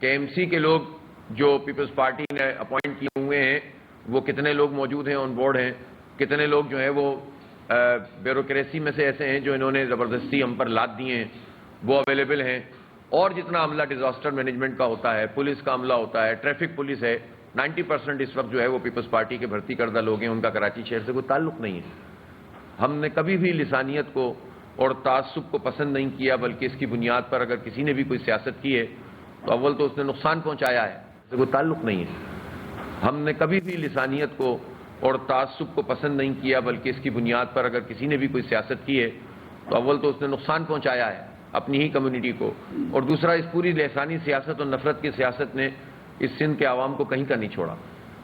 کہ M C کے لوگ جو پیپلز پارٹی نے اپوائنٹ کیے ہوئے ہیں وہ کتنے لوگ موجود ہیں آن بورڈ ہیں، کتنے لوگ جو ہیں وہ بیوروکریسی میں سے ایسے ہیں جو انہوں نے زبردستی ہم پر لاد دیے ہیں، وہ اویلیبل ہیں، اور جتنا عملہ ڈیزاسٹر مینجمنٹ کا ہوتا ہے، پولیس کا عملہ ہوتا ہے، ٹریفک پولیس ہے، 90% اس وقت جو ہے وہ پیپلز پارٹی کے بھرتی کردہ لوگ ہیں، ان کا کراچی شہر سے کوئی تعلق نہیں ہے۔ ہم نے کبھی بھی لسانیت کو اور تعصب کو پسند نہیں کیا، بلکہ اس کی بنیاد پر اگر کسی نے بھی کوئی سیاست کی ہے تو اول تو اس نے نقصان پہنچایا ہے، اس سے کوئی تعلق نہیں ہے۔ ہم نے کبھی بھی لسانیت کو اور تعصب کو پسند نہیں کیا، بلکہ اس کی بنیاد پر اگر کسی نے بھی کوئی سیاست کی ہے تو اول تو اس نے نقصان پہنچایا ہے اپنی ہی کمیونٹی کو، اور دوسرا اس پوری لسانی سیاست اور نفرت کی سیاست نے اس سندھ کے عوام کو کہیں کا نہیں چھوڑا۔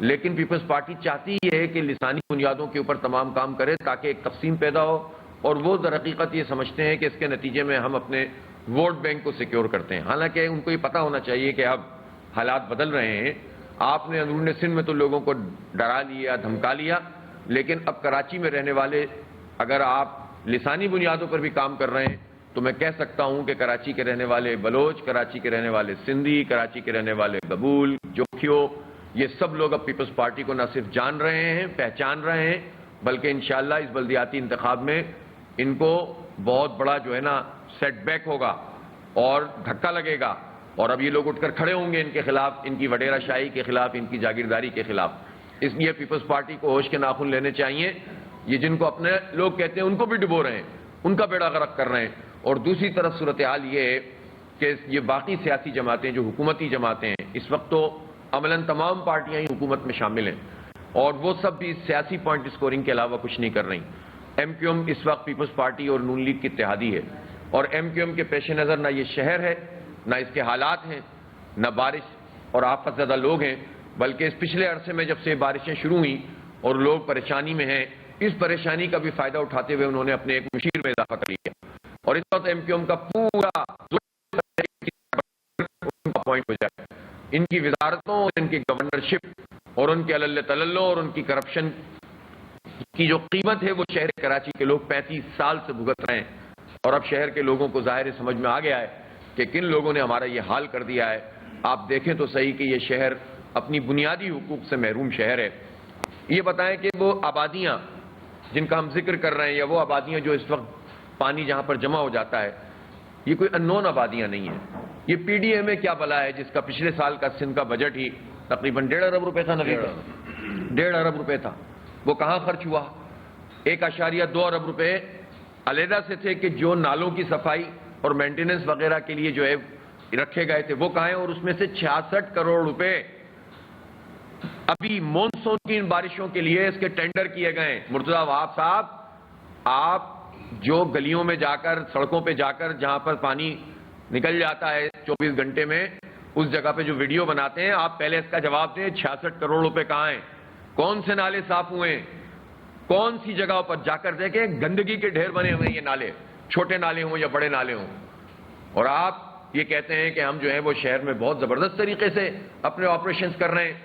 لیکن پیپلز پارٹی چاہتی ہے کہ لسانی بنیادوں کے اوپر تمام کام کرے تاکہ ایک تقسیم پیدا ہو، اور وہ در حقیقت یہ سمجھتے ہیں کہ اس کے نتیجے میں ہم اپنے ووٹ بینک کو سیکیور کرتے ہیں، حالانکہ ان کو یہ پتہ ہونا چاہیے کہ اب حالات بدل رہے ہیں۔ آپ نے اندرون سندھ میں تو لوگوں کو ڈرا لیا، دھمکا لیا، لیکن اب کراچی میں رہنے والے اگر آپ لسانی بنیادوں پر بھی کام کر رہے ہیں تو میں کہہ سکتا ہوں کہ کراچی کے رہنے والے بلوچ، کراچی کے رہنے والے سندھی، کراچی کے رہنے والے گبول، جوکھیو، یہ سب لوگ اب پیپلز پارٹی کو نہ صرف جان رہے ہیں، پہچان رہے ہیں، بلکہ انشاءاللہ اس بلدیاتی انتخاب میں ان کو بہت بڑا جو ہے نا سیٹ بیک ہوگا اور دھکا لگے گا، اور اب یہ لوگ اٹھ کر کھڑے ہوں گے ان کے خلاف، ان کی وڈیرہ شاہی کے خلاف، ان کی جاگیرداری کے خلاف۔ اس لیے پیپلز پارٹی کو ہوش کے ناخن لینے چاہیے۔ یہ جن کو اپنے لوگ کہتے ہیں ان کو بھی ڈبو رہے ہیں، ان کا بیڑا غرق کر رہے ہیں، اور دوسری طرف صورتحال یہ ہے کہ یہ باقی سیاسی جماعتیں جو حکومتی جماعتیں ہیں، اس وقت تو عملاً تمام پارٹیاں ہی حکومت میں شامل ہیں، اور وہ سب بھی سیاسی پوائنٹ اسکورنگ کے علاوہ کچھ نہیں کر رہی۔ ایم کیو ایم اس وقت پیپلز پارٹی اور نون لیگ کی اتحادی ہے، اور ایم کیو ایم کے پیش نظر نہ یہ شہر ہے، نہ اس کے حالات ہیں، نہ بارش اور آفت زدہ لوگ ہیں، بلکہ اس پچھلے عرصے میں جب سے بارشیں شروع ہوئیں اور لوگ پریشانی میں ہیں، اس پریشانی کا بھی فائدہ اٹھاتے ہوئے انہوں نے اپنے ایک مشیر میں اضافہ کر لیا، اور اس وقت ایم کیو ایم کا پورا پوائنٹ ہو جائے، ان کی وزارتوں، ان کی گورنرشپ اور ان کے تللو اور ان کی کرپشن کی جو قیمت ہے وہ شہر کراچی کے لوگ 35 سال سے بھگت رہے ہیں، اور اب شہر کے لوگوں کو ظاہر سمجھ میں آ گیا ہے کہ کن لوگوں نے ہمارا یہ حال کر دیا ہے۔ آپ دیکھیں تو صحیح کہ یہ شہر اپنی بنیادی حقوق سے محروم شہر ہے۔ یہ بتائیں کہ وہ آبادیاں جن کا ہم ذکر کر رہے ہیں، یا وہ آبادیاں جو اس وقت پانی جہاں پر جمع ہو جاتا ہے، یہ کوئی اننون آبادیاں نہیں ہیں۔ یہ پی ڈی ایم اے کیا بلا ہے جس کا پچھلے سال کا سندھ کا بجٹ ہی تقریباً 1.5 ارب روپے تھا، 1.5 ارب روپے تھا، وہ کہاں خرچ ہوا؟ 1.2 ارب روپے علیحدہ سے تھے کہ جو نالوں کی صفائی اور مینٹیننس وغیرہ کے لیے جو ہے رکھے گئے تھے وہ کہاں ہیں، اور اس میں سے 66 کروڑ روپے ابھی مونسون کی ان بارشوں کے لیے اس کے ٹینڈر کیے گئے ہیں۔ مرتضی وہاب صاحب، آپ جو گلیوں میں جا کر، سڑکوں پہ جا کر جہاں پر پانی نکل جاتا ہے 24 گھنٹے میں، اس جگہ پہ جو ویڈیو بناتے ہیں، آپ پہلے اس کا جواب دیں 66 کروڑ روپے کہاں ہیں؟ کون سے نالے صاف ہوئے ہیں؟ کون سی جگہوں پر جا کر دیکھیں گندگی کے ڈھیر بنے ہوئے ہیں یہ نالے، چھوٹے نالے ہوں یا بڑے نالے ہوں، اور آپ یہ کہتے ہیں کہ ہم جو ہے وہ شہر میں بہت زبردست طریقے سے اپنے آپریشنز کر رہے ہیں۔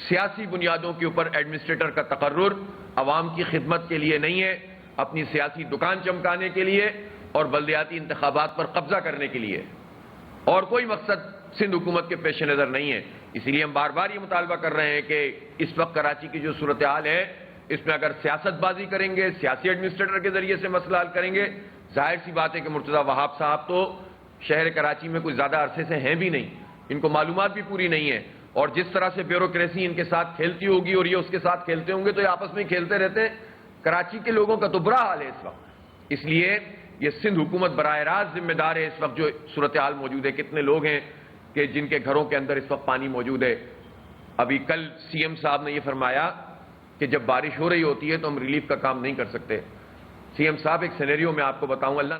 سیاسی بنیادوں کے اوپر ایڈمنسٹریٹر کا تقرر عوام کی خدمت کے لیے نہیں ہے، اپنی سیاسی دکان چمکانے کے لیے اور بلدیاتی انتخابات پر قبضہ کرنے کے لیے، اور کوئی مقصد سندھ حکومت کے پیش نظر نہیں ہے۔ اسی لیے ہم بار بار یہ مطالبہ کر رہے ہیں کہ اس وقت کراچی کی جو صورتحال ہے، اس میں اگر سیاست بازی کریں گے، سیاسی ایڈمنسٹریٹر کے ذریعے سے مسئلہ حل کریں گے، ظاہر سی بات ہے کہ مرتضی وہاب صاحب تو شہر کراچی میں کوئی زیادہ عرصے سے ہیں بھی نہیں، ان کو معلومات بھی پوری نہیں ہے، اور جس طرح سے بیوروکریسی ان کے ساتھ کھیلتی ہوگی اور یہ اس کے ساتھ کھیلتے ہوں گے تو یہ آپس میں کھیلتے رہتے ہیں۔ کراچی کے لوگوں کا تو برا حال ہے اس وقت، اس لیے یہ سندھ حکومت براہ راست ذمہ دار ہے اس وقت جو صورتحال موجود ہے۔ کتنے لوگ ہیں کہ جن کے گھروں کے اندر اس وقت پانی موجود ہے۔ ابھی کل سی ایم صاحب نے یہ فرمایا کہ جب بارش ہو رہی ہوتی ہے تو ہم ریلیف کا کام نہیں کر سکتے۔ سی ایم صاحب ایک سینیریو میں آپ کو بتاؤں، اللہ